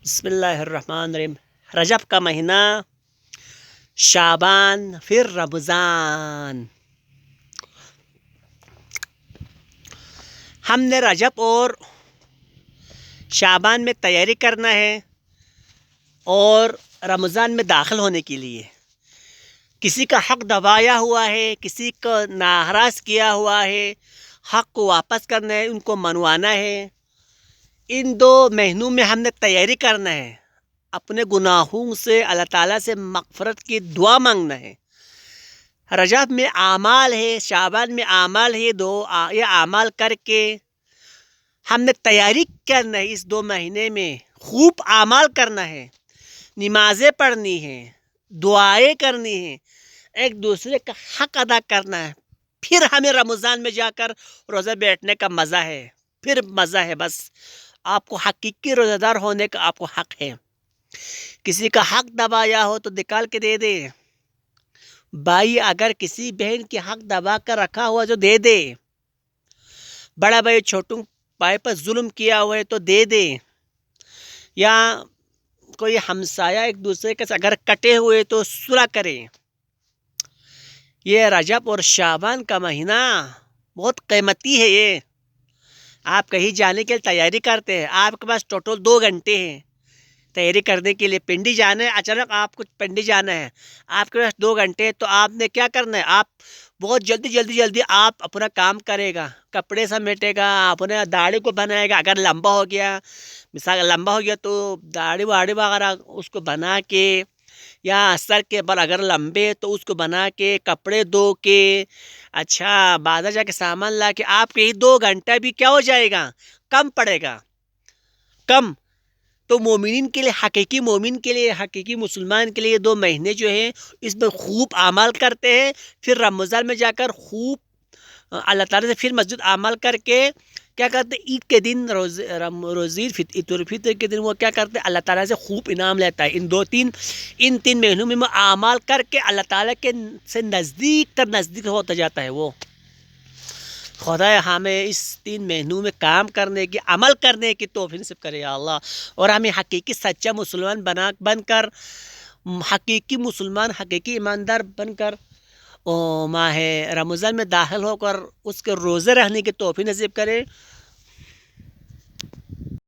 بسم اللہ الرحمن الرحیم۔ رجب کا مہینہ، شعبان، پھر رمضان۔ ہم نے رجب اور شعبان میں تیاری کرنا ہے اور رمضان میں داخل ہونے کے لیے کسی کا حق دبایا ہوا ہے، کسی کو ناراض کیا ہوا ہے، حق کو واپس کرنا ہے، ان کو منوانا ہے۔ ان 2 مہینوں میں ہم نے تیاری کرنا ہے، اپنے گناہوں سے اللہ تعالیٰ سے مغفرت کی دعا مانگنا ہے۔ رجب میں اعمال ہے، شعبان میں اعمال ہے، یہ اعمال کر کے ہم نے تیاری کرنا ہے۔ اس 2 مہینے میں خوب اعمال کرنا ہے، نمازیں پڑھنی ہیں، دعائیں کرنی ہیں، ایک دوسرے کا حق ادا کرنا ہے۔ پھر ہمیں رمضان میں جا کر روزہ بیٹھنے کا مزہ ہے، پھر مزہ ہے۔ بس آپ کو حقیقی روزہ دار ہونے کا آپ کو حق ہے۔ کسی کا حق دبایا ہو تو نکال کے دے دے۔ بھائی اگر کسی بہن کی حق دبا کر رکھا ہوا تو دے دے۔ بڑا بھائی چھوٹوں بھائی پر ظلم کیا ہوا ہے تو دے دے۔ یا کوئی ہمسایہ ایک دوسرے کے اگر کٹے ہوئے تو صلح کرے۔ یہ رجب اور شعبان کا مہینہ بہت قیمتی ہے۔ یہ آپ کہیں جانے کے لیے تیاری کرتے ہیں، آپ کے پاس ٹوٹل 2 گھنٹے ہیں تیاری کرنے کے لیے۔ پنڈی جانا ہے، اچانک آپ کو پنڈی جانا ہے، آپ کے پاس 2 گھنٹے، تو آپ نے کیا کرنا ہے؟ آپ بہت جلدی آپ اپنا کام کرے گا، کپڑے سمیٹے گا، اپنے داڑھی کو بنائے گا۔ اگر لمبا ہو گیا، مثال لمبا ہو گیا تو داڑھی واڑھی وغیرہ اس کو بنا کے، یا سر کے بال اگر لمبے تو اس کو بنا کے، کپڑے دھو کے، اچھا بازار جا کے سامان لا کے، آپ کے 2 گھنٹہ بھی کیا ہو جائے گا؟ کم پڑے گا، کم۔ تو مومنین کے لیے، حقیقی مومن کے لیے، حقیقی مسلمان کے لیے 2 مہینے جو ہیں اس میں خوب اعمال کرتے ہیں۔ پھر رمضان میں جا کر خوب اللہ تعالیٰ سے پھر مسجد اعمال کر کے کیا کرتے؟ عید کے دن، عید الفطر کے دن وہ کیا کرتے؟ اللہ تعالیٰ سے خوب انعام لیتا ہے۔ ان 3 مہینوں میں اعمال کر کے اللہ تعالیٰ کے سے نزدیک ہوتا جاتا ہے وہ۔ خدا ہمیں اس 3 مہینوں میں کام کرنے کی، عمل کرنے کی توفیق نصیب کرے یا اللہ، اور ہمیں حقیقی سچا مسلمان بن کر، حقیقی مسلمان، حقیقی ایماندار بن کر ماہ رمضان میں داخل ہو کر اس کے روزے رہنے کی توفیق نصیب کرے۔